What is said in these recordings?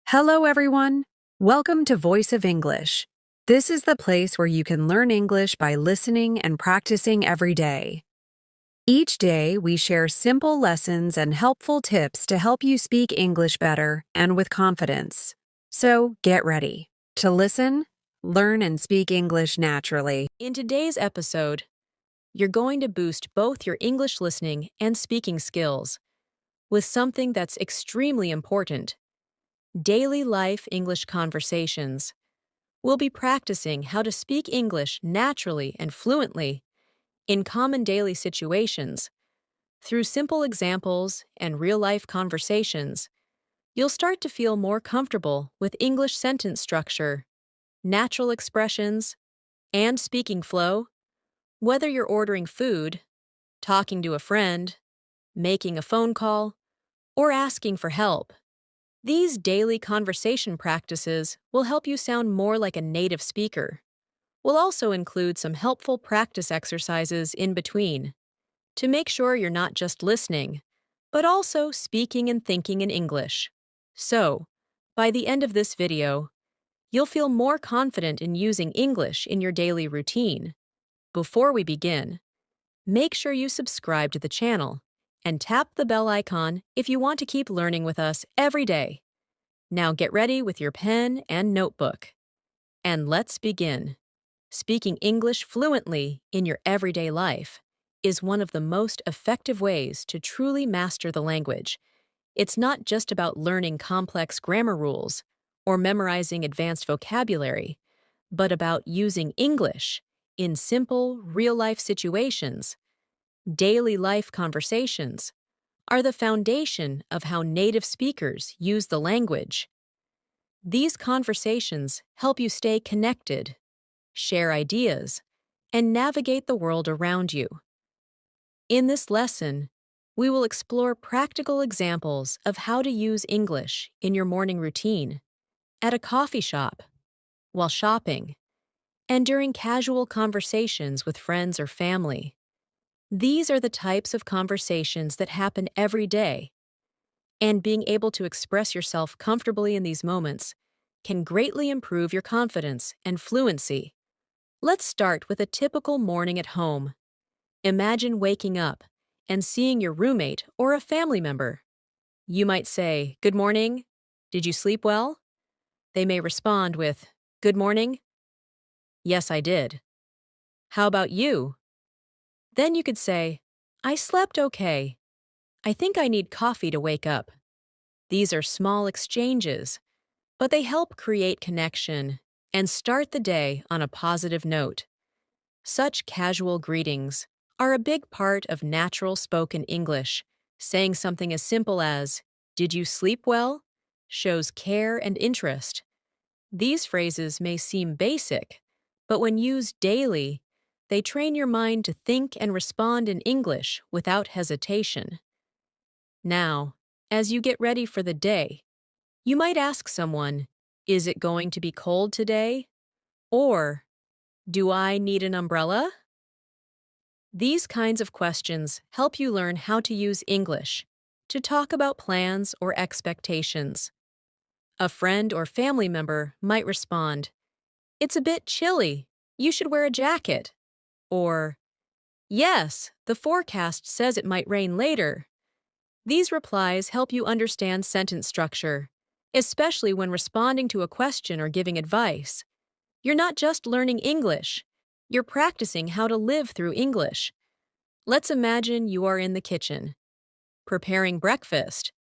Hello, everyone. Welcome to Voice of English. This is the place where you can learn English by listening and practicing every day. Each day, we share simple lessons and helpful tips to help you speak English better and with confidence. So get ready to listen, learn, and speak English naturally. In today's episode, you're going to boost both your English listening and speaking skills with something that's extremely important: daily life English conversations. We'll be practicing how to speak English naturally and fluently in common daily situations. Through simple examples and real-life conversations, you'll start to feel more comfortable with English sentence structure, natural expressions, and speaking flow. Whether you're ordering food, talking to a friend, making a phone call, or asking for help, these daily conversation practices will help you sound more like a native speaker. We'll also include some helpful practice exercises in between to make sure you're not just listening, but also speaking and thinking in English. So, by the end of this video, you'll feel more confident in using English in your daily routine. Before we begin, make sure you subscribe to the channel and tap the bell icon if you want to keep learning with us every day. Now get ready with your pen and notebook. And let's begin. Speaking English fluently in your everyday life is one of the most effective ways to truly master the language. It's not just about learning complex grammar rules or memorizing advanced vocabulary, but about using English in simple, real-life situations. Daily life conversations are the foundation of how native speakers use the language. These conversations help you stay connected, share ideas, and navigate the world around you. In this lesson, we will explore practical examples of how to use English in your morning routine, at a coffee shop, while shopping, and during casual conversations with friends or family. These are the types of conversations that happen every day, and being able to express yourself comfortably in these moments can greatly improve your confidence and fluency. Let's start with a typical morning at home. Imagine waking up and seeing your roommate or a family member. You might say, "Good morning. Did you sleep well?" They may respond with, "Good morning. Yes, I did. How about you?" Then you could say, "I slept okay. I think I need coffee to wake up." These are small exchanges, but they help create connection and start the day on a positive note. Such casual greetings are a big part of natural spoken English. Saying something as simple as, "Did you sleep well?" shows care and interest. These phrases may seem basic, but when used daily, they train your mind to think and respond in English without hesitation. Now, as you get ready for the day, you might ask someone, "Is it going to be cold today?" Or, "Do I need an umbrella?" These kinds of questions help you learn how to use English to talk about plans or expectations. A friend or family member might respond, "It's a bit chilly. You should wear a jacket." Or, "Yes, the forecast says it might rain later." These replies help you understand sentence structure, especially when responding to a question or giving advice. You're not just learning English, you're practicing how to live through English. Let's imagine you are in the kitchen, preparing breakfast.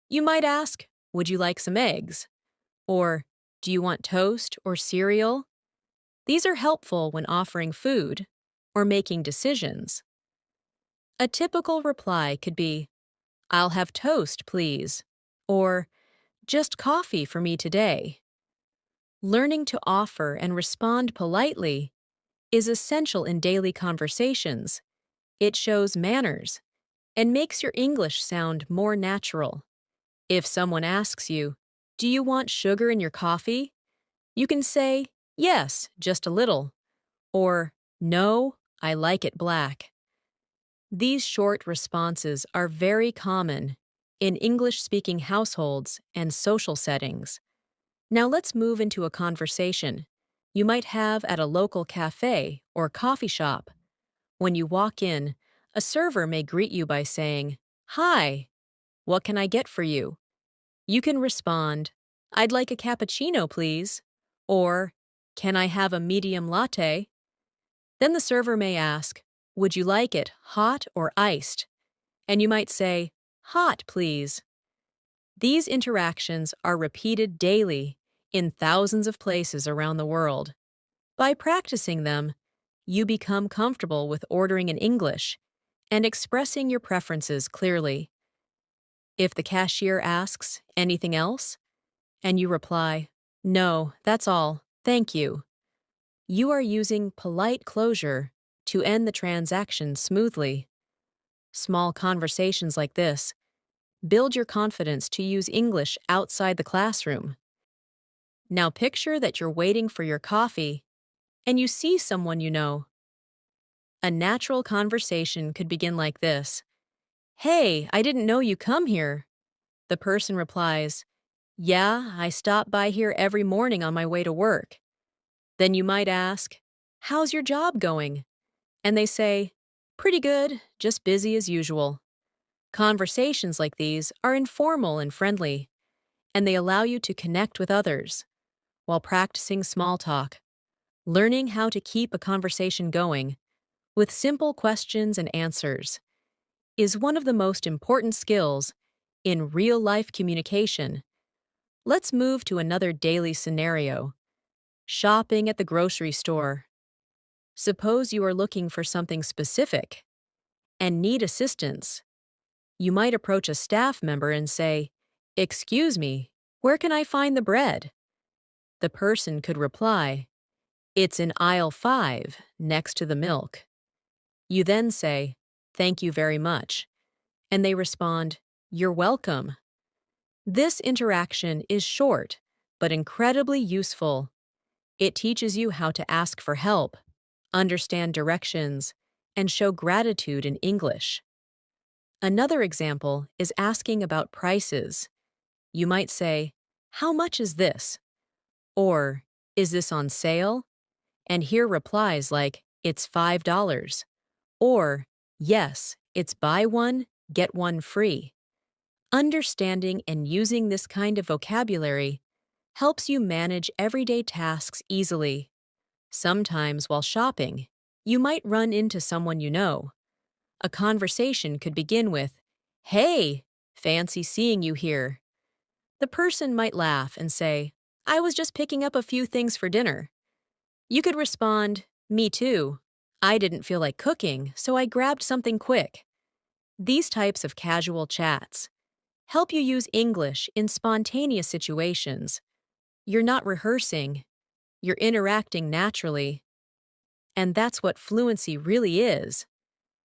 You might ask, "Would you like some eggs?" Or, "Do you want toast or cereal?" These are helpful when offering food or making decisions. A typical reply could be, "I'll have toast, please," or "Just coffee for me today." Learning to offer and respond politely is essential in daily conversations. It shows manners and makes your English sound more natural. If someone asks you, "Do you want sugar in your coffee?" you can say, "Yes, just a little," or "No, I like it black." These short responses are very common in English-speaking households and social settings. Now let's move into a conversation you might have at a local cafe or coffee shop. When you walk in, a server may greet you by saying, "Hi, what can I get for you?" You can respond, "I'd like a cappuccino, please," or "Can I have a medium latte?" Then the server may ask, "Would you like it hot or iced?" And you might say, "Hot, please." These interactions are repeated daily in thousands of places around the world. By practicing them, you become comfortable with ordering in English and expressing your preferences clearly. If the cashier asks, "Anything else?" and you reply, "No, that's all, thank you," you are using polite closure to end the transaction smoothly. Small conversations like this build your confidence to use English outside the classroom. Now picture that you're waiting for your coffee and you see someone you know. A natural conversation could begin like this: "Hey, I didn't know you come here." The person replies, "Yeah, I stop by here every morning on my way to work." Then you might ask, "How's your job going?" And they say, "Pretty good, just busy as usual." Conversations like these are informal and friendly, and they allow you to connect with others while practicing small talk. Learning how to keep a conversation going with simple questions and answers is one of the most important skills in real-life communication. Let's move to another daily scenario: shopping at the grocery store. Suppose you are looking for something specific and need assistance. You might approach a staff member and say, "Excuse me, where can I find the bread?" The person could reply, "It's in aisle 5, next to the milk." You then say, "Thank you very much," and they respond, "You're welcome." This interaction is short, but incredibly useful. It teaches you how to ask for help, understand directions, and show gratitude in English. Another example is asking about prices. You might say, "How much is this?" Or, "Is this on sale?" And hear replies like, "It's $5." Or, "Yes, it's buy one, get one free." Understanding and using this kind of vocabulary helps you manage everyday tasks easily. Sometimes while shopping, you might run into someone you know. A conversation could begin with, "Hey, fancy seeing you here." The person might laugh and say, "I was just picking up a few things for dinner." You could respond, "Me too. I didn't feel like cooking, so I grabbed something quick." These types of casual chats help you use English in spontaneous situations. You're not rehearsing, you're interacting naturally. And that's what fluency really is: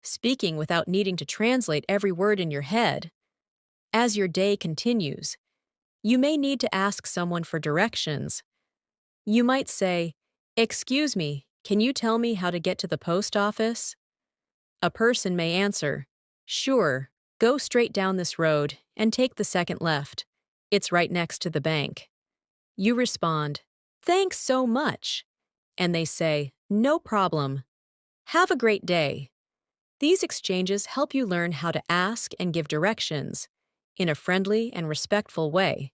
speaking without needing to translate every word in your head. As your day continues, you may need to ask someone for directions. You might say, "Excuse me, can you tell me how to get to the post office?" A person may answer, "Sure, go straight down this road and take the second left. It's right next to the bank." You respond, "Thanks so much." And they say, "No problem. Have a great day." These exchanges help you learn how to ask and give directions in a friendly and respectful way.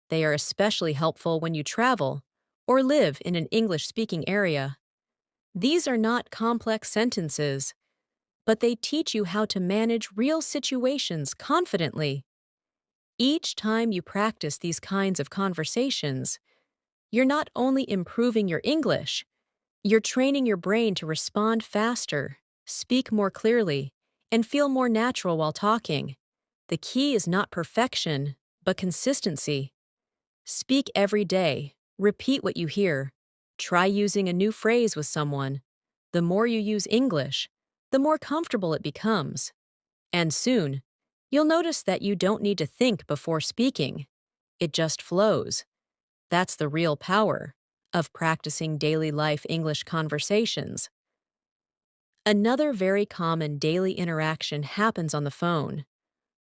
They are especially helpful when you travel or live in an English-speaking area. These are not complex sentences, but they teach you how to manage real situations confidently. Each time you practice these kinds of conversations, you're not only improving your English, you're training your brain to respond faster, speak more clearly, and feel more natural while talking. The key is not perfection, but consistency. Speak every day, repeat what you hear, try using a new phrase with someone. The more you use English, the more comfortable it becomes. And soon, you'll notice that you don't need to think before speaking. It just flows. That's the real power of practicing daily life English conversations. Another very common daily interaction happens on the phone.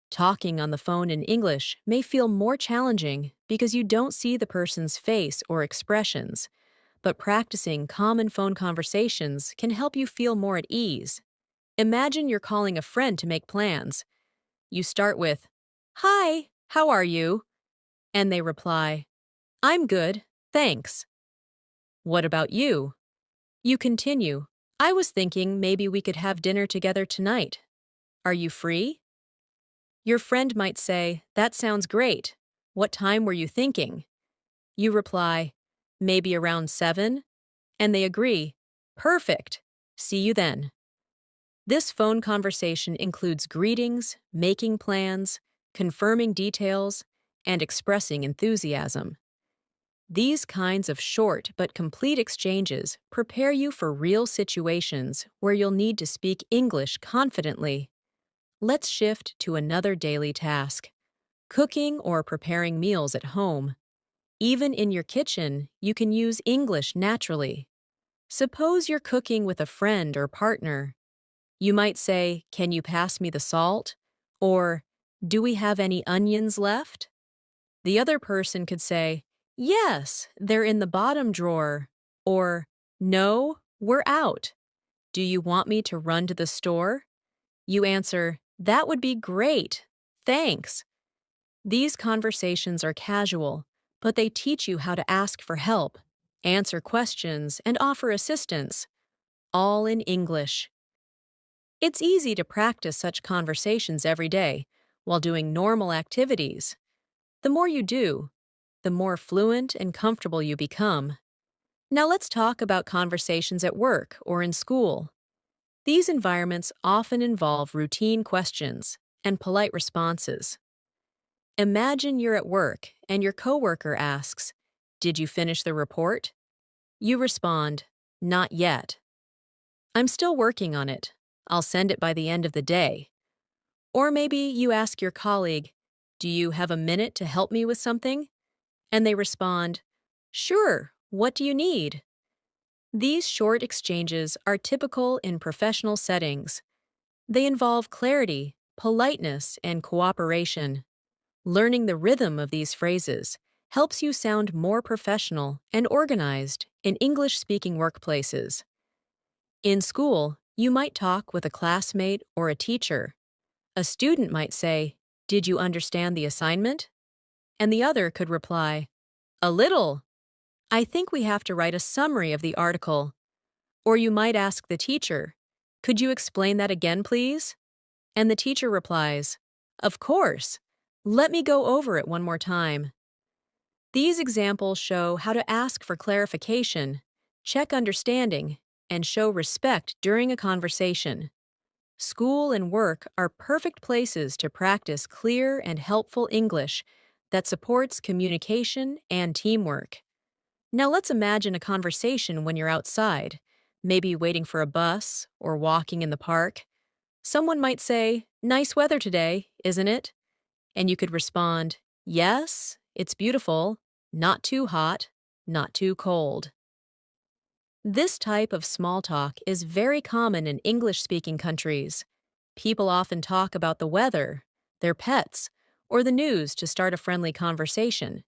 Talking on the phone in English may feel more challenging because you don't see the person's face or expressions, but practicing common phone conversations can help you feel more at ease. Imagine you're calling a friend to make plans. You start with, "Hi, how are you?" And they reply, "I'm good, thanks." "What about you?" You continue, "I was thinking maybe we could have dinner together tonight. Are you free?" Your friend might say, "That sounds great. What time were you thinking?" You reply, "Maybe around 7?" And they agree, "Perfect. See you then." This phone conversation includes greetings, making plans, confirming details, and expressing enthusiasm. These kinds of short but complete exchanges prepare you for real situations where you'll need to speak English confidently. Let's shift to another daily task: cooking or preparing meals at home. Even in your kitchen, you can use English naturally. Suppose you're cooking with a friend or partner. You might say, "Can you pass me the salt?" Or, "Do we have any onions left?" The other person could say, "Yes, they're in the bottom drawer." Or, "No, we're out. Do you want me to run to the store?" You answer, "That would be great. Thanks." These conversations are casual, but they teach you how to ask for help, answer questions, and offer assistance, all in English. It's easy to practice such conversations every day while doing normal activities. The more you do, the more fluent and comfortable you become. Now let's talk about conversations at work or in school. These environments often involve routine questions and polite responses. Imagine you're at work and your coworker asks, "Did you finish the report?" You respond, "Not yet." "I'm still working on it. I'll send it by the end of the day." Or maybe you ask your colleague, "Do you have a minute to help me with something?" And they respond, "Sure, what do you need?" These short exchanges are typical in professional settings. They involve clarity, politeness, and cooperation. Learning the rhythm of these phrases helps you sound more professional and organized in English-speaking workplaces. In school, you might talk with a classmate or a teacher. A student might say, "Did you understand the assignment?" And the other could reply, "A little. I think we have to write a summary of the article." Or you might ask the teacher, "Could you explain that again, please?" And the teacher replies, "Of course. Let me go over it one more time." These examples show how to ask for clarification, check understanding, and show respect during a conversation. School and work are perfect places to practice clear and helpful English that supports communication and teamwork. Now let's imagine a conversation when you're outside, maybe waiting for a bus or walking in the park. Someone might say, "Nice weather today, isn't it?" And you could respond, "Yes, it's beautiful, not too hot, not too cold." This type of small talk is very common in English-speaking countries. People often talk about the weather, their pets, or the news to start a friendly conversation.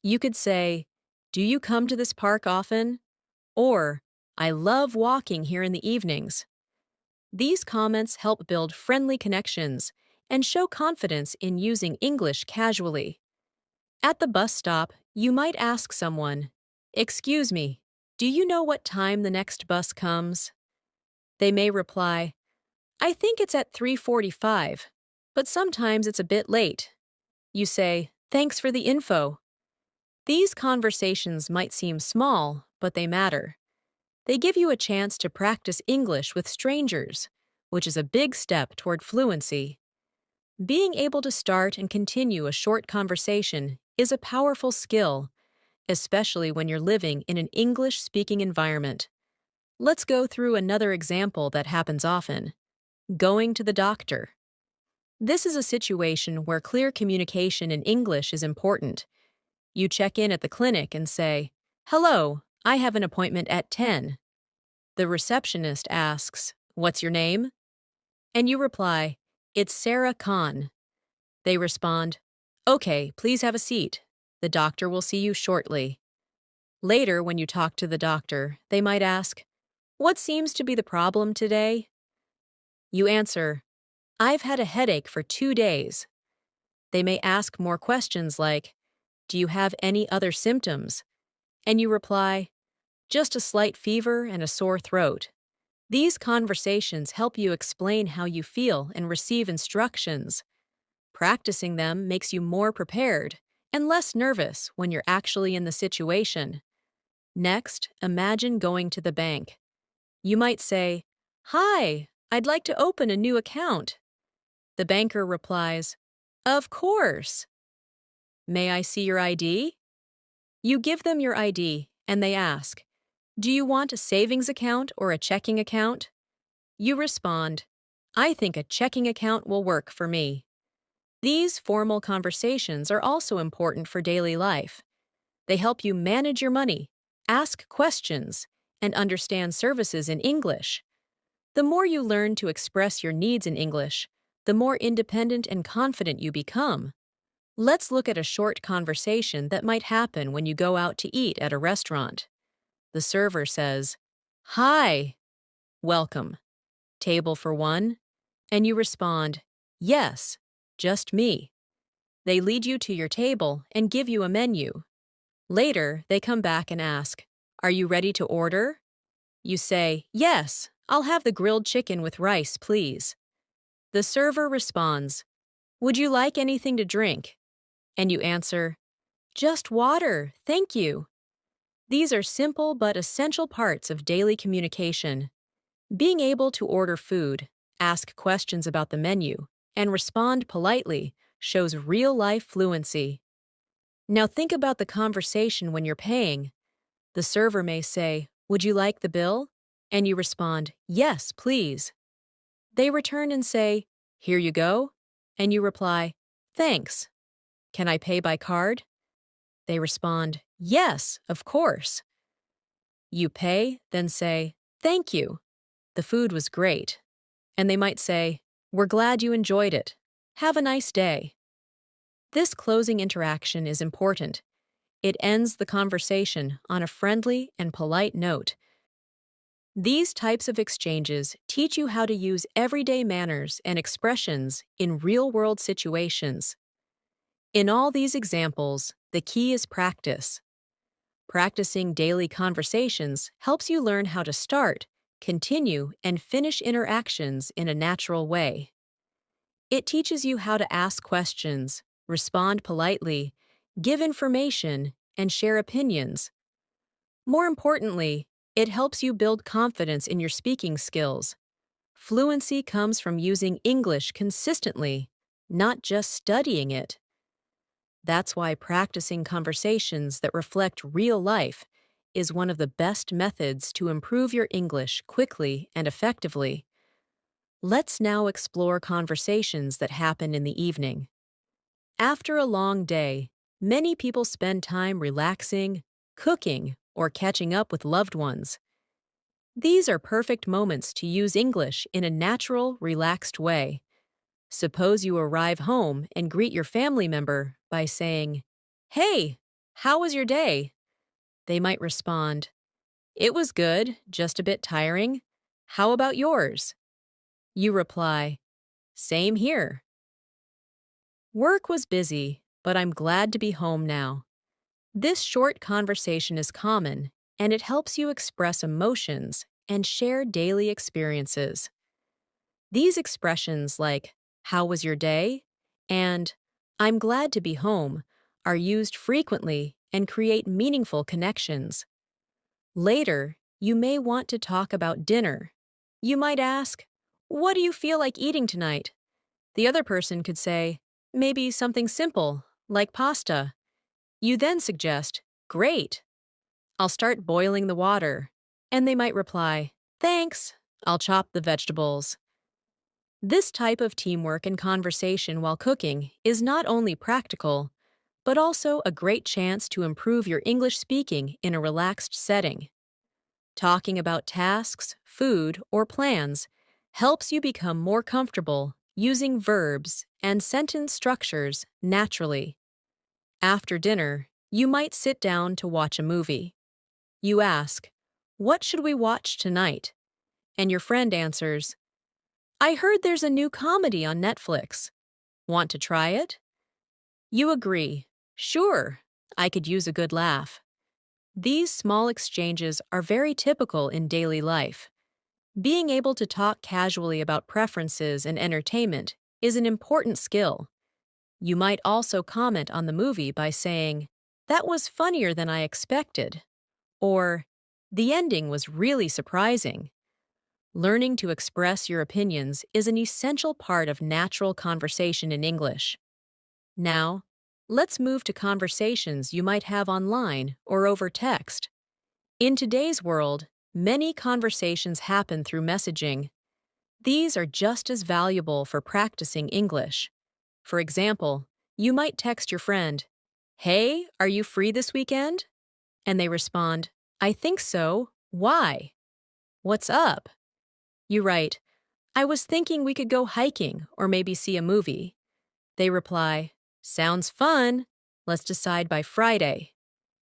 You could say, "Do you come to this park often?" Or, "I love walking here in the evenings." These comments help build friendly connections and show confidence in using English casually. At the bus stop, you might ask someone, "Excuse me, do you know what time the next bus comes?" They may reply, "I think it's at 3:45, but sometimes it's a bit late." You say, "Thanks for the info." These conversations might seem small, but they matter. They give you a chance to practice English with strangers, which is a big step toward fluency. Being able to start and continue a short conversation is a powerful skill, especially when you're living in an English-speaking environment. Let's go through another example that happens often: going to the doctor. This is a situation where clear communication in English is important. You check in at the clinic and say, "Hello, I have an appointment at 10. The receptionist asks, "What's your name?" And you reply, "It's Sarah Khan." They respond, "Okay, please have a seat. The doctor will see you shortly." Later, when you talk to the doctor, they might ask, "What seems to be the problem today?" You answer, "I've had a headache for 2 days." They may ask more questions like, "Do you have any other symptoms?" And you reply, "Just a slight fever and a sore throat." These conversations help you explain how you feel and receive instructions. Practicing them makes you more prepared and less nervous when you're actually in the situation. Next, imagine going to the bank. You might say, "Hi, I'd like to open a new account." The banker replies, "Of course." "May I see your ID?" You give them your ID, and they ask, "Do you want a savings account or a checking account?" You respond, "I think a checking account will work for me." These formal conversations are also important for daily life. They help you manage your money, ask questions, and understand services in English. The more you learn to express your needs in English, the more independent and confident you become. Let's look at a short conversation that might happen when you go out to eat at a restaurant. The server says, "Hi, welcome. Table for one?" And you respond, "Yes, just me." They lead you to your table and give you a menu. Later, they come back and ask, "Are you ready to order?" You say, "Yes, I'll have the grilled chicken with rice, please." The server responds, "Would you like anything to drink?" And you answer, "Just water, thank you." These are simple but essential parts of daily communication. Being able to order food, ask questions about the menu, and respond politely shows real-life fluency. Now think about the conversation when you're paying. The server may say, "Would you like the bill?" And you respond, "Yes, please." They return and say, "Here you go." And you reply, "Thanks. Can I pay by card?" They respond, "Yes, of course." You pay, then say, "Thank you. The food was great." And they might say, "We're glad you enjoyed it. Have a nice day." This closing interaction is important. It ends the conversation on a friendly and polite note. These types of exchanges teach you how to use everyday manners and expressions in real-world situations. In all these examples, the key is practice. Practicing daily conversations helps you learn how to start, continue, and finish interactions in a natural way. It teaches you how to ask questions, respond politely, give information, and share opinions. More importantly, it helps you build confidence in your speaking skills. Fluency comes from using English consistently, not just studying it. That's why practicing conversations that reflect real life is one of the best methods to improve your English quickly and effectively. Let's now explore conversations that happen in the evening. After a long day, many people spend time relaxing, cooking, or catching up with loved ones. These are perfect moments to use English in a natural, relaxed way. Suppose you arrive home and greet your family member by saying, "Hey, how was your day?" They might respond, "It was good, just a bit tiring. How about yours?" You reply, "Same here. Work was busy, but I'm glad to be home now." This short conversation is common, and it helps you express emotions and share daily experiences. These expressions like, "How was your day?" and "I'm glad to be home" are used frequently and create meaningful connections. Later, you may want to talk about dinner. You might ask, "What do you feel like eating tonight?" The other person could say, "Maybe something simple, like pasta." You then suggest, "Great. I'll start boiling the water." And they might reply, "Thanks. I'll chop the vegetables." This type of teamwork and conversation while cooking is not only practical, but also a great chance to improve your English speaking in a relaxed setting. Talking about tasks, food, or plans helps you become more comfortable, using verbs and sentence structures naturally. After dinner, you might sit down to watch a movie. You ask, "What should we watch tonight?" And your friend answers, "I heard there's a new comedy on Netflix. Want to try it?" You agree, "Sure, I could use a good laugh." These small exchanges are very typical in daily life. Being able to talk casually about preferences and entertainment is an important skill. You might also comment on the movie by saying, "That was funnier than I expected," or "The ending was really surprising." Learning to express your opinions is an essential part of natural conversation in English. Now, let's move to conversations you might have online or over text. In today's world, many conversations happen through messaging. These are just as valuable for practicing English. For example, you might text your friend, "Hey, are you free this weekend?" And they respond, "I think so. Why?" "What's up?" You write, "I was thinking we could go hiking or maybe see a movie." They reply, "Sounds fun. Let's decide by Friday."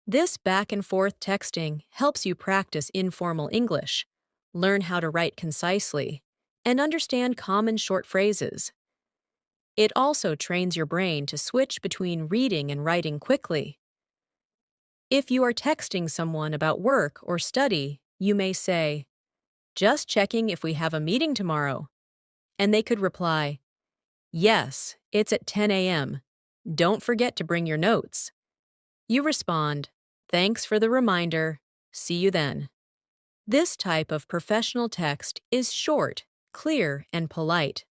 This back and forth texting helps you practice informal English, learn how to write concisely, and understand common short phrases. It also trains your brain to switch between reading and writing quickly. If you are texting someone about work or study, you may say, "Just checking if we have a meeting tomorrow." And they could reply, "Yes, it's at 10 a.m. Don't forget to bring your notes." You respond, "Thanks for the reminder. See you then." This type of professional text is short, clear, and polite.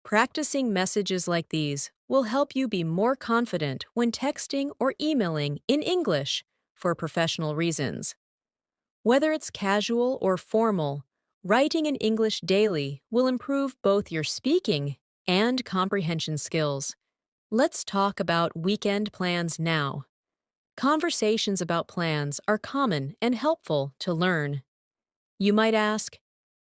Practicing messages like these will help you be more confident when texting or emailing in English for professional reasons. Whether it's casual or formal, writing in English daily will improve both your speaking and comprehension skills. Let's talk about weekend plans now. Conversations about plans are common and helpful to learn. You might ask,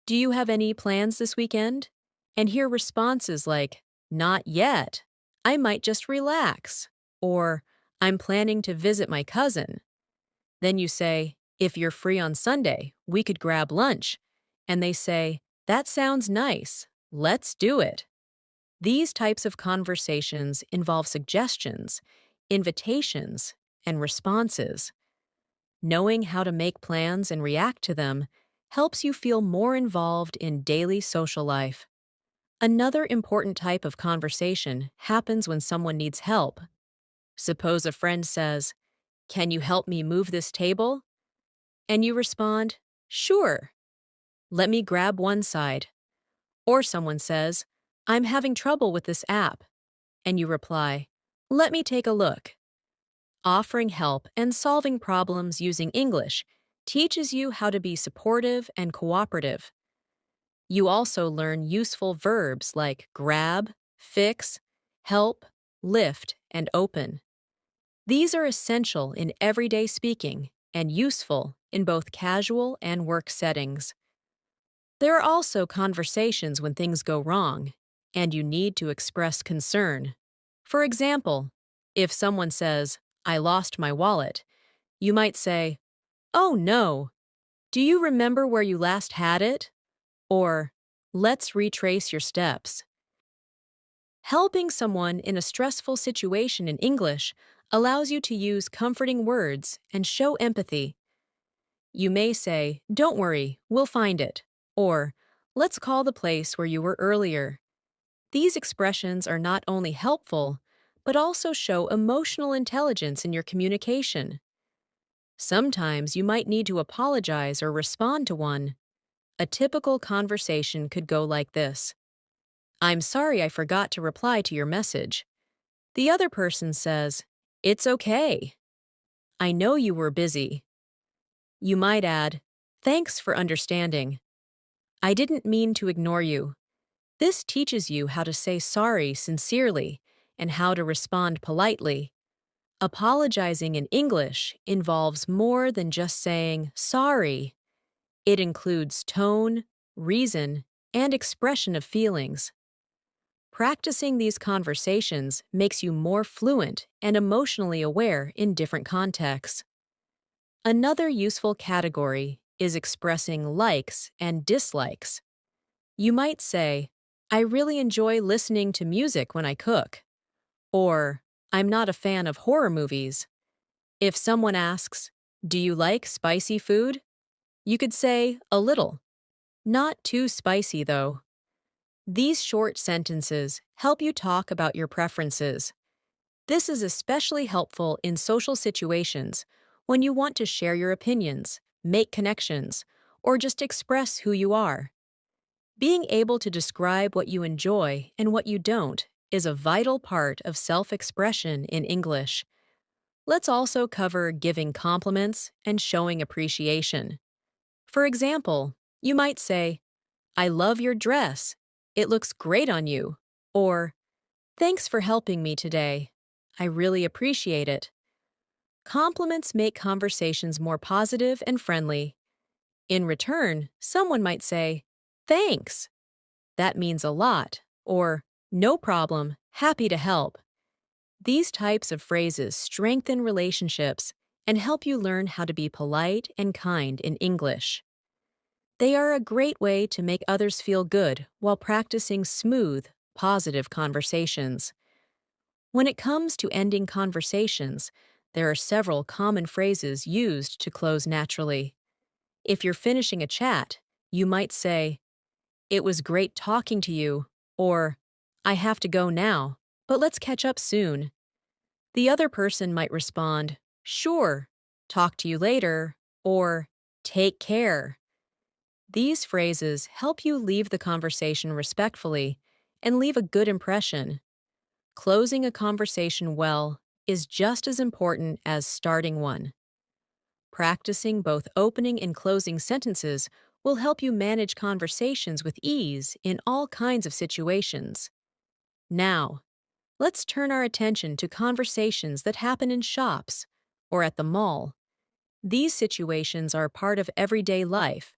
"Do you have any plans this weekend?" And hear responses like, "Not yet. I might just relax." Or, "I'm planning to visit my cousin." Then you say, "If you're free on Sunday, we could grab lunch." And they say, "That sounds nice. Let's do it." These types of conversations involve suggestions, invitations, and responses. Knowing how to make plans and react to them helps you feel more involved in daily social life. Another important type of conversation happens when someone needs help. Suppose a friend says, "Can you help me move this table?" And you respond, "Sure. Let me grab one side." Or someone says, "I'm having trouble with this app." And you reply, "Let me take a look." Offering help and solving problems using English teaches you how to be supportive and cooperative. You also learn useful verbs like grab, fix, help, lift, and open. These are essential in everyday speaking and useful in both casual and work settings. There are also conversations when things go wrong, and you need to express concern. For example, if someone says, "I lost my wallet," you might say, "Oh no, do you remember where you last had it?" Or, "Let's retrace your steps." Helping someone in a stressful situation in English allows you to use comforting words and show empathy. You may say, "Don't worry, we'll find it," or "Let's call the place where you were earlier." These expressions are not only helpful, but also show emotional intelligence in your communication. Sometimes you might need to apologize or respond to one. A typical conversation could go like this: "I'm sorry I forgot to reply to your message." The other person says, "It's okay. I know you were busy." You might add, "Thanks for understanding. I didn't mean to ignore you." This teaches you how to say sorry sincerely and how to respond politely. Apologizing in English involves more than just saying sorry. It includes tone, reason, and expression of feelings. Practicing these conversations makes you more fluent and emotionally aware in different contexts. Another useful category is expressing likes and dislikes. You might say, I really enjoy listening to music when I cook, or I'm not a fan of horror movies. If someone asks, do you like spicy food? You could say, a little. Not too spicy, though. These short sentences help you talk about your preferences. This is especially helpful in social situations when you want to share your opinions, make connections, or just express who you are. Being able to describe what you enjoy and what you don't is a vital part of self-expression in English. Let's also cover giving compliments and showing appreciation. For example, you might say, I love your dress. It looks great on you. Or, thanks for helping me today. I really appreciate it. Compliments make conversations more positive and friendly. In return, someone might say, thanks. That means a lot. Or, no problem, happy to help. These types of phrases strengthen relationships and help you learn how to be polite and kind in English. They are a great way to make others feel good while practicing smooth, positive conversations. When it comes to ending conversations, there are several common phrases used to close naturally. If you're finishing a chat, you might say, it was great talking to you, or, I have to go now, but let's catch up soon. The other person might respond, sure, talk to you later, or, take care. These phrases help you leave the conversation respectfully and leave a good impression. Closing a conversation well is just as important as starting one. Practicing both opening and closing sentences will help you manage conversations with ease in all kinds of situations. Now, let's turn our attention to conversations that happen in shops or at the mall. These situations are part of everyday life,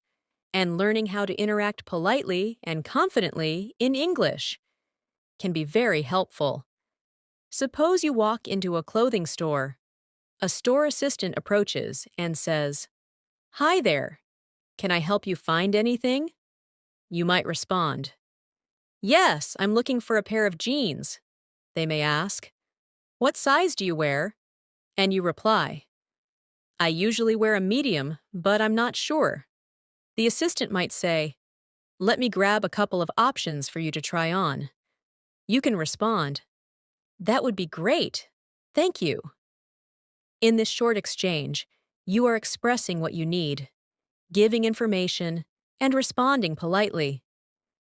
and learning how to interact politely and confidently in English can be very helpful. Suppose you walk into a clothing store. A store assistant approaches and says, Hi there, can I help you find anything? You might respond, Yes, I'm looking for a pair of jeans. They may ask, What size do you wear? And you reply, I usually wear a medium, but I'm not sure. The assistant might say, Let me grab a couple of options for you to try on. You can respond, That would be great. Thank you. In this short exchange, you are expressing what you need, giving information, and responding politely.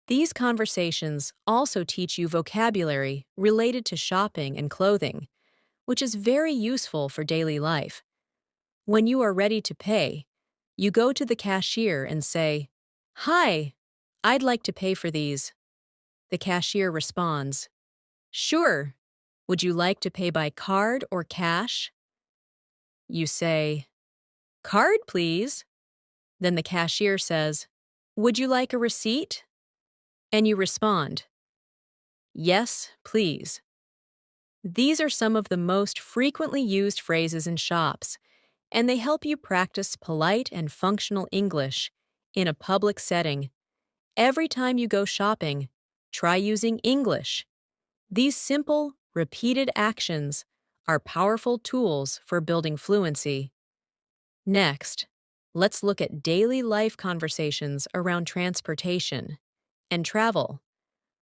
These conversations also teach you vocabulary related to shopping and clothing, which is very useful for daily life. When you are ready to pay, you go to the cashier and say, Hi, I'd like to pay for these. The cashier responds, Sure. Would you like to pay by card or cash? You say, Card, please. Then the cashier says, Would you like a receipt? And you respond, Yes, please. These are some of the most frequently used phrases in shops, and they help you practice polite and functional English in a public setting. Every time you go shopping, try using English. These simple, repeated actions are powerful tools for building fluency. Next, let's look at daily life conversations around transportation and travel.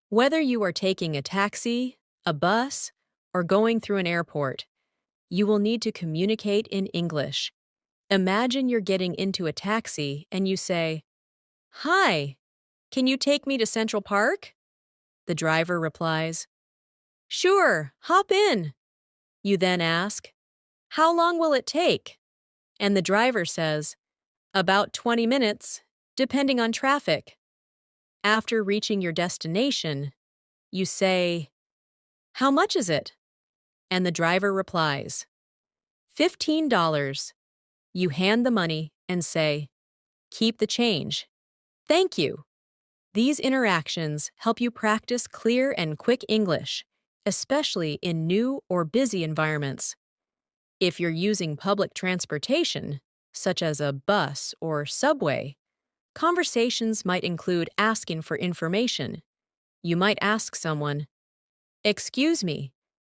Whether you are taking a taxi, a bus, or going through an airport, you will need to communicate in English. Imagine you're getting into a taxi and you say, Hi, can you take me to Central Park? The driver replies, Sure, hop in. You then ask, How long will it take? And the driver says, About 20 minutes, depending on traffic. After reaching your destination, you say, How much is it? And the driver replies, $15. You hand the money and say, Keep the change. Thank you. These interactions help you practice clear and quick English, especially in new or busy environments. If you're using public transportation, such as a bus or subway, conversations might include asking for information. You might ask someone, "Excuse me,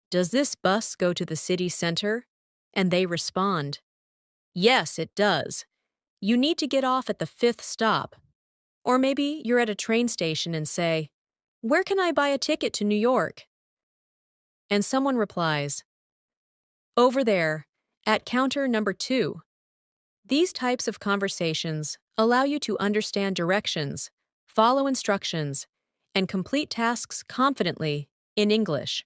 does this bus go to the city center?" And they respond, "Yes, it does. You need to get off at the fifth stop." Or maybe you're at a train station and say, "Where can I buy a ticket to New York?" And someone replies, "Over there, at counter number 2. These types of conversations allow you to understand directions, follow instructions, and complete tasks confidently in English.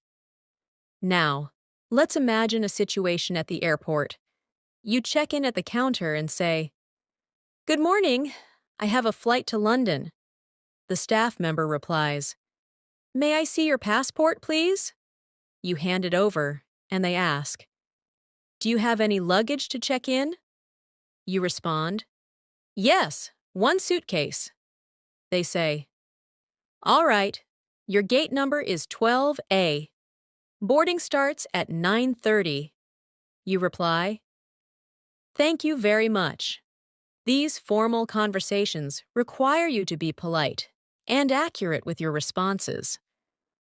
Now, let's imagine a situation at the airport. You check in at the counter and say, "Good morning. I have a flight to London." The staff member replies, "May I see your passport, please?" You hand it over, and they ask, "Do you have any luggage to check in?" You respond, "Yes, one suitcase." They say, "All right, your gate number is 12A. Boarding starts at 9:30. You reply, "Thank you very much." These formal conversations require you to be polite and accurate with your responses.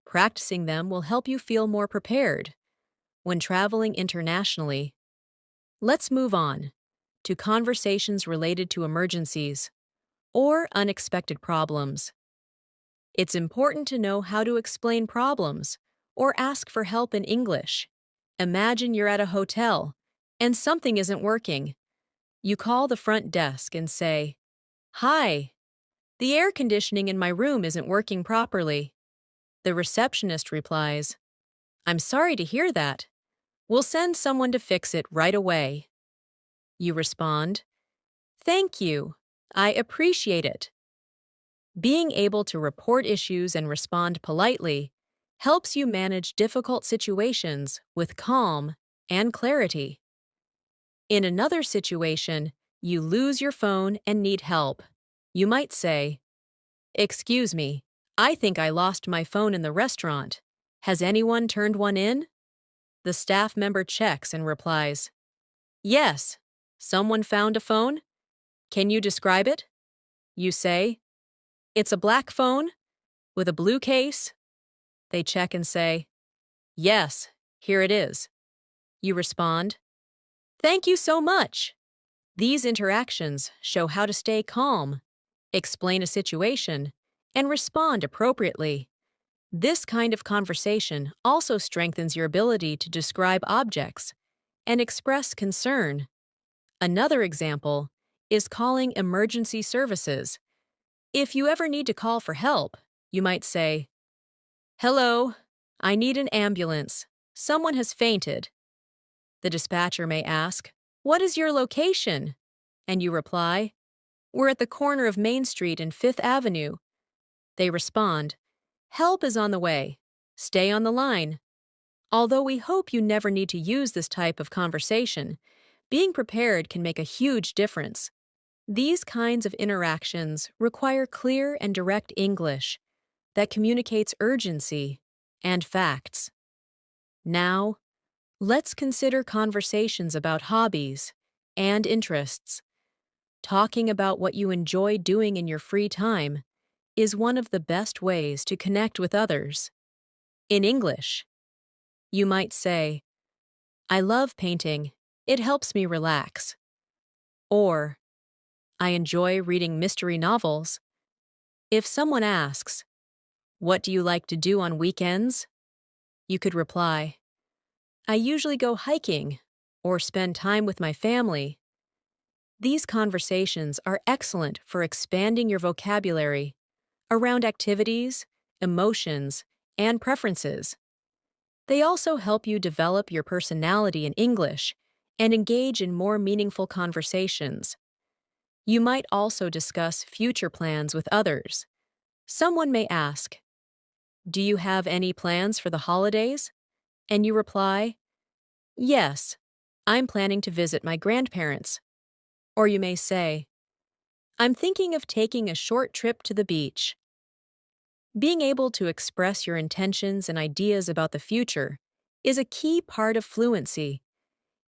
Practicing them will help you feel more prepared when traveling internationally. Let's move on to conversations related to emergencies or unexpected problems. It's important to know how to explain problems or ask for help in English. Imagine you're at a hotel and something isn't working. You call the front desk and say, "Hi, the air conditioning in my room isn't working properly." The receptionist replies, "I'm sorry to hear that. We'll send someone to fix it right away." You respond, "Thank you. I appreciate it." Being able to report issues and respond politely helps you manage difficult situations with calm and clarity. In another situation, you lose your phone and need help. You might say, "Excuse me, I think I lost my phone in the restaurant. Has anyone turned one in?" The staff member checks and replies, "Yes, someone found a phone. Can you describe it?" You say, "It's a black phone with a blue case." They check and say, "Yes, here it is." You respond, "Thank you so much." These interactions show how to stay calm, explain a situation, and respond appropriately. This kind of conversation also strengthens your ability to describe objects and express concern. Another example is calling emergency services. If you ever need to call for help, you might say, "Hello, I need an ambulance. Someone has fainted." The dispatcher may ask, "What is your location?" And you reply, "We're at the corner of Main Street and Fifth Avenue." They respond, "Help is on the way. Stay on the line." Although we hope you never need to use this type of conversation, being prepared can make a huge difference. These kinds of interactions require clear and direct English that communicates urgency and facts. Now, let's consider conversations about hobbies and interests. Talking about what you enjoy doing in your free time is one of the best ways to connect with others. In English, you might say, "I love painting. It helps me relax." Or, "I enjoy reading mystery novels." If someone asks, "What do you like to do on weekends?" you could reply, "I usually go hiking or spend time with my family." These conversations are excellent for expanding your vocabulary around activities, emotions, and preferences. They also help you develop your personality in English and engage in more meaningful conversations. You might also discuss future plans with others. Someone may ask, "Do you have any plans for the holidays?" And you reply, "Yes, I'm planning to visit my grandparents." Or you may say, "I'm thinking of taking a short trip to the beach." Being able to express your intentions and ideas about the future is a key part of fluency.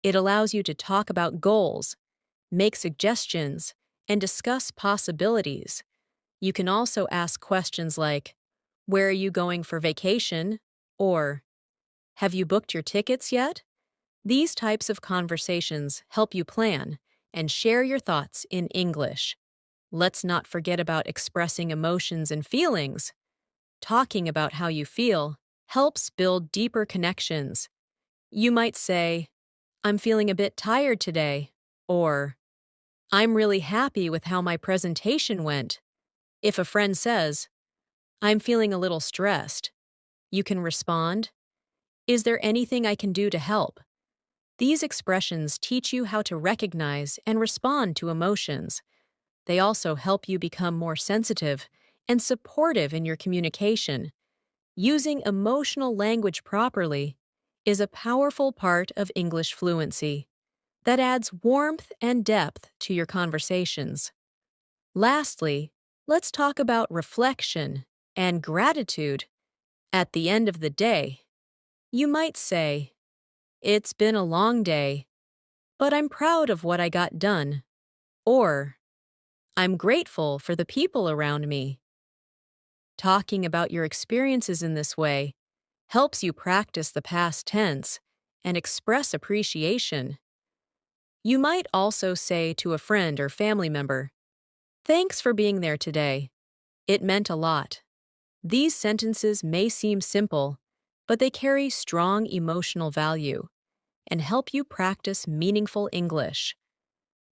It allows you to talk about goals, make suggestions, and discuss possibilities. You can also ask questions like, "Where are you going for vacation?" or "Have you booked your tickets yet?" These types of conversations help you plan and share your thoughts in English. Let's not forget about expressing emotions and feelings. Talking about how you feel helps build deeper connections. You might say, "I'm feeling a bit tired today," or "I'm really happy with how my presentation went." If a friend says, "I'm feeling a little stressed," you can respond, "Is there anything I can do to help?" These expressions teach you how to recognize and respond to emotions. They also help you become more sensitive and supportive in your communication. Using emotional language properly is a powerful part of English fluency that adds warmth and depth to your conversations. Lastly, let's talk about reflection and gratitude. At the end of the day, you might say, "It's been a long day, but I'm proud of what I got done," or "I'm grateful for the people around me." Talking about your experiences in this way helps you practice the past tense and express appreciation. You might also say to a friend or family member, "Thanks for being there today. It meant a lot." These sentences may seem simple, but they carry strong emotional value and help you practice meaningful English.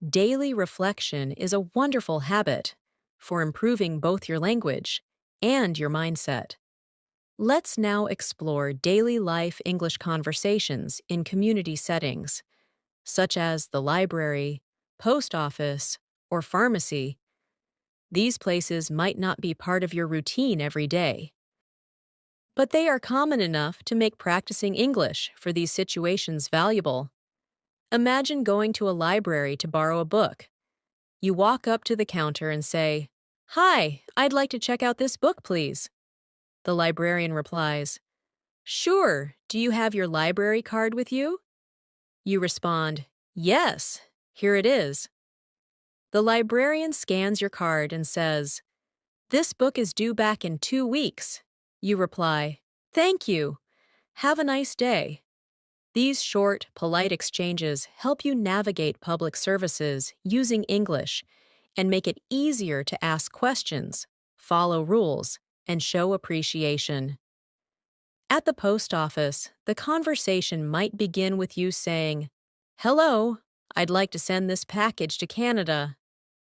Daily reflection is a wonderful habit for improving both your language and your mindset. Let's now explore daily life English conversations in community settings, such as the library, post office, or pharmacy. These places might not be part of your routine every day, but they are common enough to make practicing English for these situations valuable. Imagine going to a library to borrow a book. You walk up to the counter and say, "Hi, I'd like to check out this book, please." The librarian replies, "Sure, do you have your library card with you?" You respond, "Yes, here it is." The librarian scans your card and says, "This book is due back in 2 weeks." You reply, "Thank you. Have a nice day." These short, polite exchanges help you navigate public services using English and make it easier to ask questions, follow rules, and show appreciation. At the post office, the conversation might begin with you saying, "Hello, I'd like to send this package to Canada."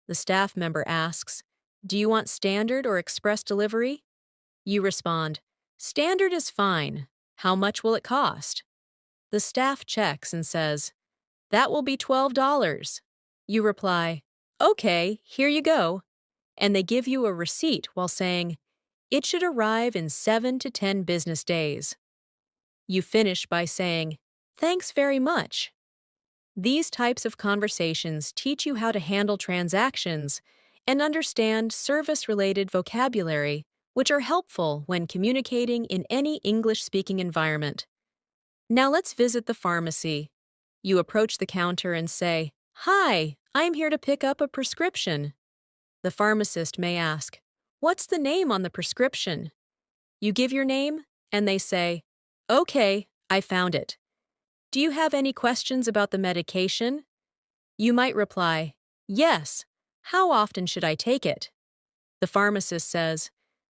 The staff member asks, "Do you want standard or express delivery?" You respond, "Standard is fine. How much will it cost?" The staff checks and says, "That will be $12." You reply, "Okay, here you go." And they give you a receipt while saying, "It should arrive in 7 to 10 business days." You finish by saying, "Thanks very much." These types of conversations teach you how to handle transactions and understand service-related vocabulary, which are helpful when communicating in any English-speaking environment. Now let's visit the pharmacy. You approach the counter and say, "Hi, I'm here to pick up a prescription." The pharmacist may ask, "What's the name on the prescription?" You give your name, and they say, "Okay, I found it. Do you have any questions about the medication?" You might reply, "Yes. How often should I take it?" The pharmacist says,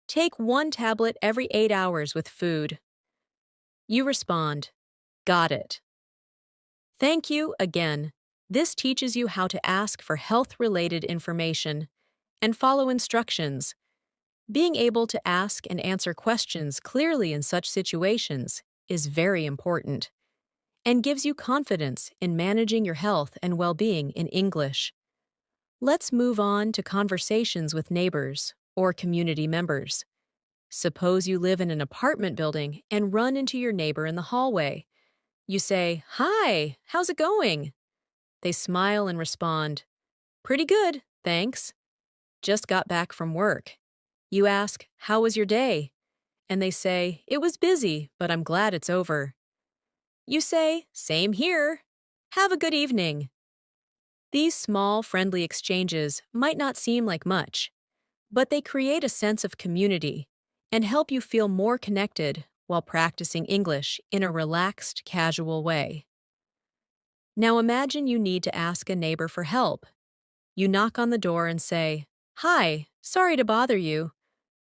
"Take 1 tablet every 8 hours with food." You respond, "Got it." Thank you again. This teaches you how to ask for health-related information and follow instructions. Being able to ask and answer questions clearly in such situations is very important and gives you confidence in managing your health and well-being in English. Let's move on to conversations with neighbors or community members. Suppose you live in an apartment building and run into your neighbor in the hallway. You say, "Hi, how's it going?" They smile and respond, "Pretty good, thanks. Just got back from work." You ask, "How was your day?" And they say, "It was busy, but I'm glad it's over." You say, "Same here. Have a good evening." These small, friendly exchanges might not seem like much, but they create a sense of community and help you feel more connected while practicing English in a relaxed, casual way. Now imagine you need to ask a neighbor for help. You knock on the door and say, "Hi, sorry to bother you,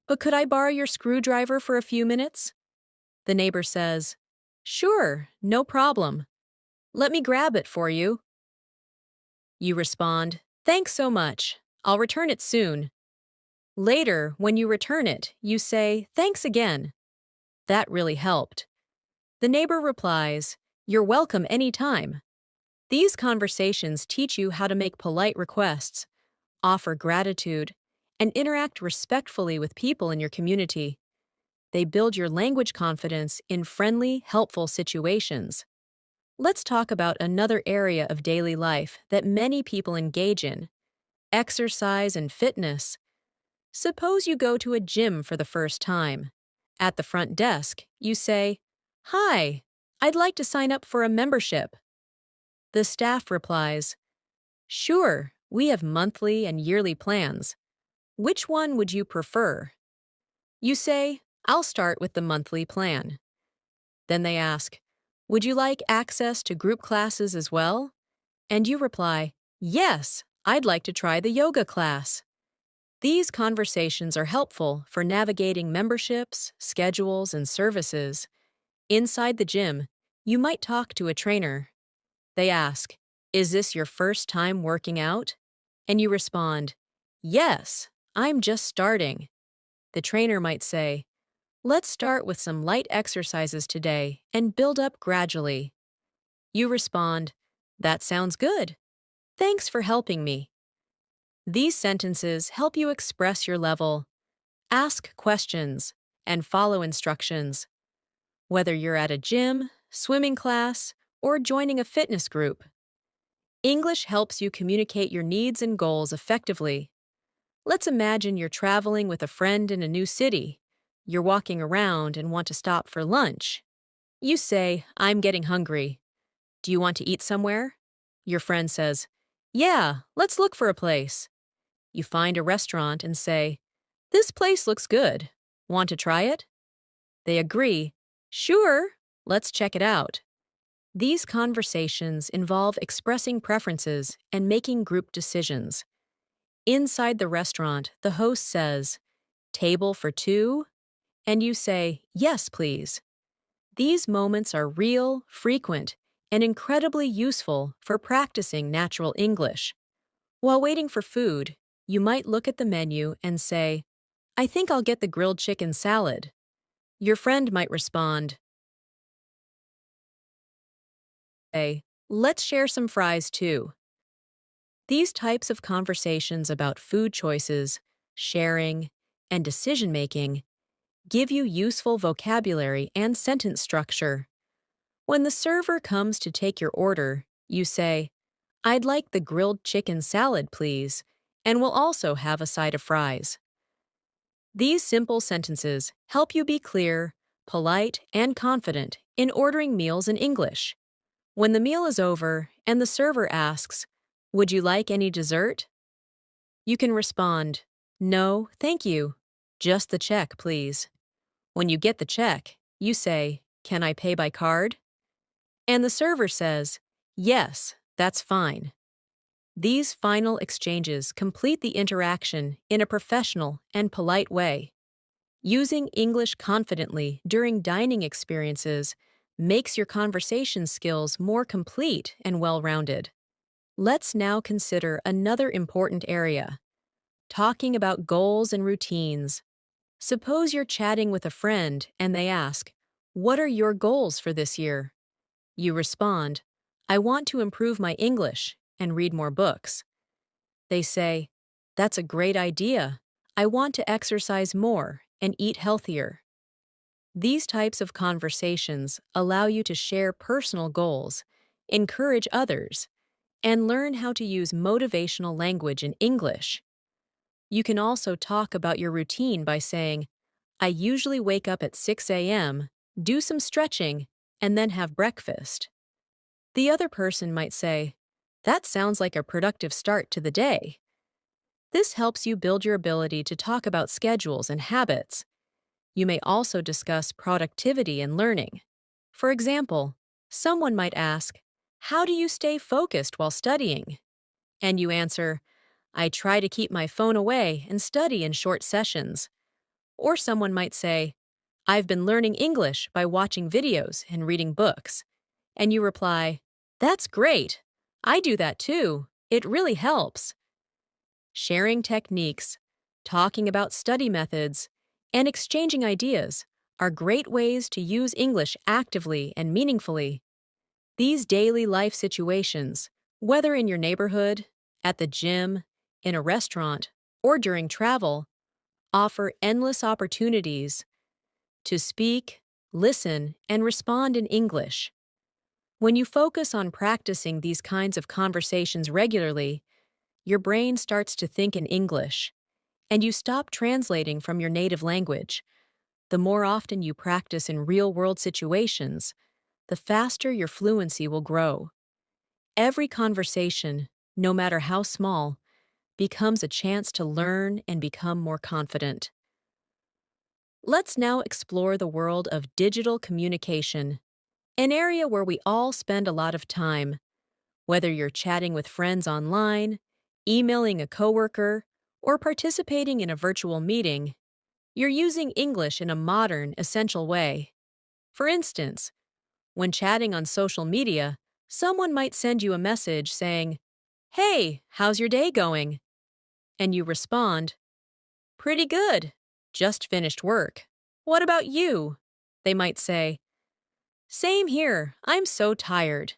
but could I borrow your screwdriver for a few minutes?" The neighbor says, "Sure, no problem. Let me grab it for you." You respond, "Thanks so much. I'll return it soon." Later, when you return it, you say, "Thanks again. That really helped." The neighbor replies, "You're welcome anytime." These conversations teach you how to make polite requests, offer gratitude, and interact respectfully with people in your community. They build your language confidence in friendly, helpful situations. Let's talk about another area of daily life that many people engage in: exercise and fitness. Suppose you go to a gym for the first time. At the front desk, you say, "Hi, I'd like to sign up for a membership." The staff replies, "Sure, we have monthly and yearly plans. Which one would you prefer?" You say, "I'll start with the monthly plan." Then they ask, "Would you like access to group classes as well?" And you reply, "Yes, I'd like to try the yoga class." These conversations are helpful for navigating memberships, schedules, and services. Inside the gym, you might talk to a trainer. They ask, "Is this your first time working out?" And you respond, "Yes, I'm just starting." The trainer might say, "Let's start with some light exercises today and build up gradually." You respond, "That sounds good. Thanks for helping me." These sentences help you express your level, ask questions, and follow instructions. Whether you're at a gym, swimming class, or joining a fitness group, English helps you communicate your needs and goals effectively. Let's imagine you're traveling with a friend in a new city. You're walking around and want to stop for lunch. You say, "I'm getting hungry. Do you want to eat somewhere?" Your friend says, "Yeah, let's look for a place." You find a restaurant and say, "This place looks good. Want to try it?" They agree, "Sure, let's check it out." These conversations involve expressing preferences and making group decisions. Inside the restaurant, the host says, "Table for two?" And you say, "Yes, please." These moments are real, frequent, and incredibly useful for practicing natural English. While waiting for food, you might look at the menu and say, "I think I'll get the grilled chicken salad." Your friend might respond, "Let's share some fries too." These types of conversations about food choices, sharing, and decision making give you useful vocabulary and sentence structure. When the server comes to take your order, you say, "I'd like the grilled chicken salad, please, and we'll also have a side of fries." These simple sentences help you be clear, polite, and confident in ordering meals in English. When the meal is over and the server asks, "Would you like any dessert?" you can respond, "No, thank you. Just the check, please." When you get the check, you say, "Can I pay by card?" And the server says, "Yes, that's fine." These final exchanges complete the interaction in a professional and polite way. Using English confidently during dining experiences makes your conversation skills more complete and well-rounded. Let's now consider another important area: talking about goals and routines. Suppose you're chatting with a friend and they ask, "What are your goals for this year?" You respond, "I want to improve my English and read more books." They say, "That's a great idea. I want to exercise more and eat healthier." These types of conversations allow you to share personal goals, encourage others, and learn how to use motivational language in English. You can also talk about your routine by saying, I usually wake up at 6 a.m., do some stretching, and then have breakfast. The other person might say, that sounds like a productive start to the day. This helps you build your ability to talk about schedules and habits. You may also discuss productivity and learning. For example, someone might ask, how do you stay focused while studying? And you answer, I try to keep my phone away and study in short sessions. Or someone might say, I've been learning English by watching videos and reading books. And you reply, that's great. I do that too. It really helps. Sharing techniques, talking about study methods, and exchanging ideas are great ways to use English actively and meaningfully. These daily life situations, whether in your neighborhood, at the gym, in a restaurant, or during travel, offer endless opportunities to speak, listen, and respond in English. When you focus on practicing these kinds of conversations regularly, your brain starts to think in English, and you stop translating from your native language. The more often you practice in real-world situations, the faster your fluency will grow. Every conversation, no matter how small, becomes a chance to learn and become more confident. Let's now explore the world of digital communication, an area where we all spend a lot of time. Whether you're chatting with friends online, emailing a coworker, or participating in a virtual meeting, you're using English in a modern, essential way. For instance, when chatting on social media, someone might send you a message saying, Hey, how's your day going? And you respond, Pretty good. Just finished work. What about you? They might say, Same here. I'm so tired.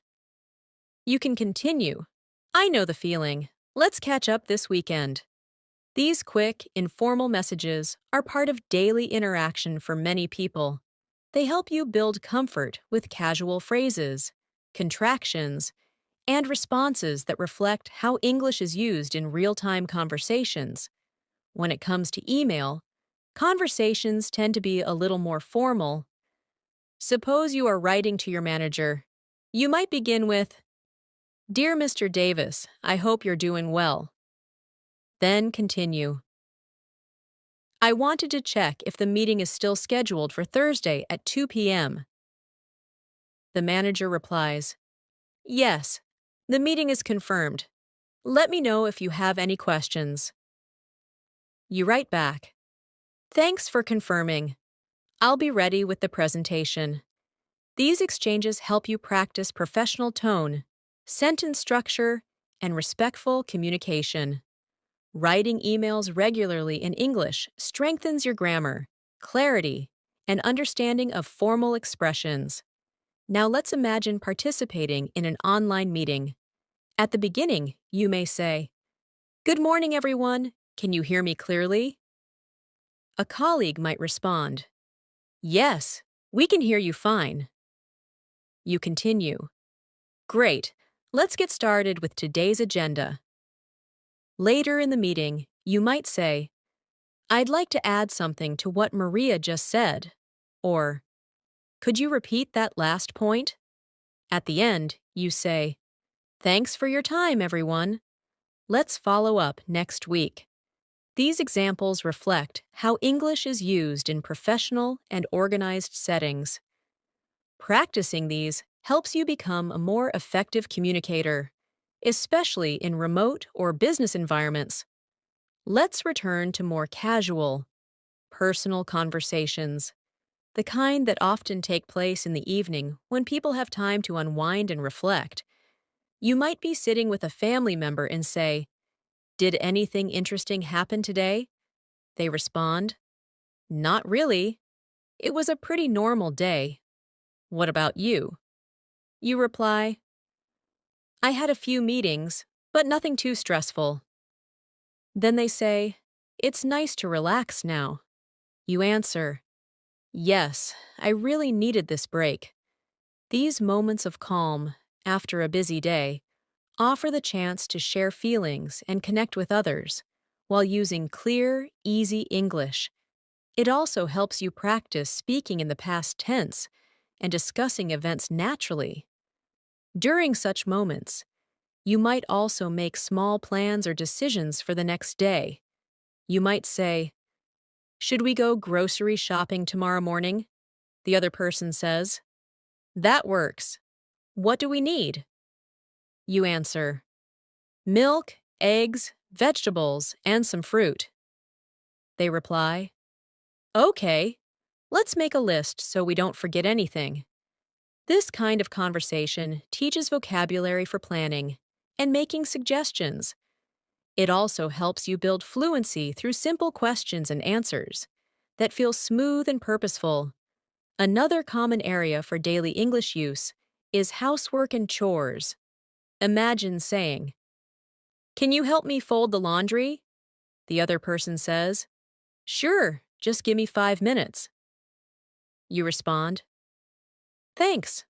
You can continue. I know the feeling. Let's catch up this weekend. These quick, informal messages are part of daily interaction for many people. They help you build comfort with casual phrases, contractions, and responses that reflect how English is used in real-time conversations. When it comes to email, conversations tend to be a little more formal. Suppose you are writing to your manager. You might begin with, Dear Mr. Davis, I hope you're doing well. Then continue. I wanted to check if the meeting is still scheduled for Thursday at 2 p.m. The manager replies, Yes, the meeting is confirmed. Let me know if you have any questions. You write back, Thanks for confirming. I'll be ready with the presentation. These exchanges help you practice professional tone, sentence structure, and respectful communication. Writing emails regularly in English strengthens your grammar, clarity, and understanding of formal expressions. Now let's imagine participating in an online meeting. At the beginning, you may say, Good morning, everyone. Can you hear me clearly? A colleague might respond, Yes, we can hear you fine. You continue. Great. Let's get started with today's agenda. Later in the meeting, you might say, I'd like to add something to what Maria just said. Or, could you repeat that last point? At the end, you say, Thanks for your time, everyone. Let's follow up next week. These examples reflect how English is used in professional and organized settings. Practicing these helps you become a more effective communicator, especially in remote or business environments. Let's return to more casual, personal conversations, the kind that often take place in the evening when people have time to unwind and reflect. You might be sitting with a family member and say, Did anything interesting happen today? They respond, Not really. It was a pretty normal day. What about you? You reply, I had a few meetings, but nothing too stressful. Then they say, It's nice to relax now. You answer, Yes, I really needed this break. These moments of calm, after a busy day, offer the chance to share feelings and connect with others, while using clear, easy English. It also helps you practice speaking in the past tense and discussing events naturally. During such moments, you might also make small plans or decisions for the next day. You might say, "Should we go grocery shopping tomorrow morning?" The other person says, "That works. What do we need?" You answer, "Milk, eggs, vegetables, and some fruit." They reply, "Okay, let's make a list so we don't forget anything." This kind of conversation teaches vocabulary for planning and making suggestions. It also helps you build fluency through simple questions and answers that feel smooth and purposeful. Another common area for daily English use is housework and chores. Imagine saying, "Can you help me fold the laundry?" The other person says, "Sure, just give me 5 minutes." You respond, "Thanks.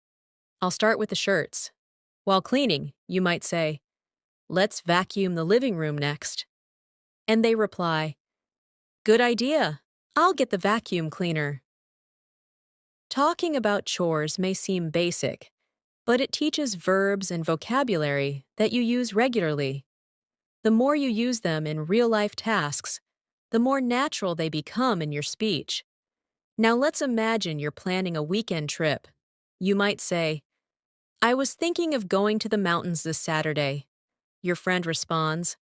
I'll start with the shirts." While cleaning, you might say, "Let's vacuum the living room next." And they reply, "Good idea. I'll get the vacuum cleaner." Talking about chores may seem basic, but it teaches verbs and vocabulary that you use regularly. The more you use them in real-life tasks, the more natural they become in your speech. Now let's imagine you're planning a weekend trip. You might say, "I was thinking of going to the mountains this Saturday." Your friend responds,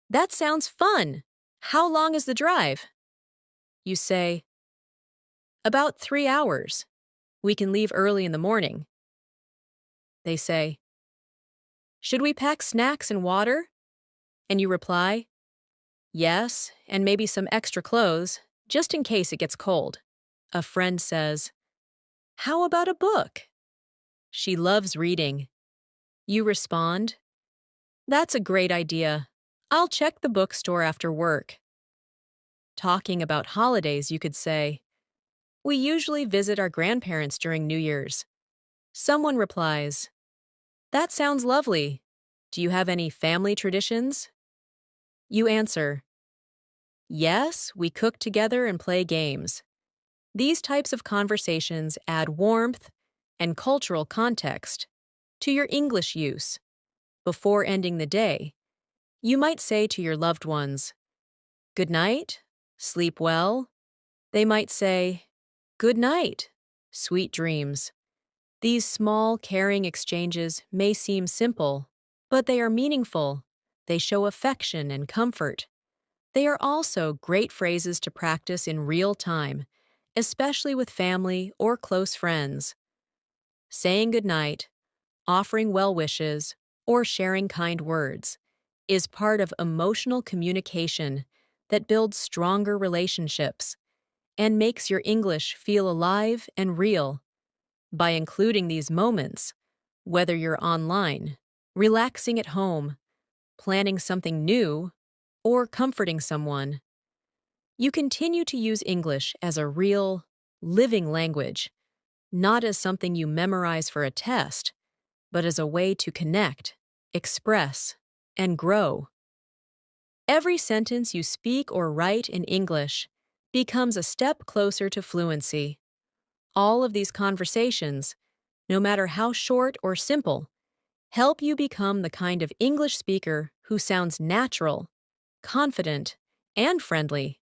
"That sounds fun. How long is the drive?" You say, "About 3 hours. We can leave early in the morning." They say, "Should we pack snacks and water?" And you reply, "Yes, and maybe some extra clothes, just in case it gets cold." A friend says, "How about a book?" She loves reading. You respond, "That's a great idea. I'll check the bookstore after work." Talking about holidays, you could say, "We usually visit our grandparents during New Year's." Someone replies, "That sounds lovely. Do you have any family traditions?" You answer, "Yes, we cook together and play games." These types of conversations add warmth and cultural context to your English use. Before ending the day, you might say to your loved ones, "Good night, sleep well." They might say, "Good night, sweet dreams." These small, caring exchanges may seem simple, but they are meaningful. They show affection and comfort. They are also great phrases to practice in real time, especially with family or close friends. Saying goodnight, offering well wishes, or sharing kind words is part of emotional communication that builds stronger relationships and makes your English feel alive and real. By including these moments, whether you're online, relaxing at home, planning something new, or comforting someone, you continue to use English as a real, living language, not as something you memorize for a test, but as a way to connect, express, and grow. Every sentence you speak or write in English becomes a step closer to fluency. All of these conversations, no matter how short or simple, help you become the kind of English speaker who sounds natural, confident, and friendly.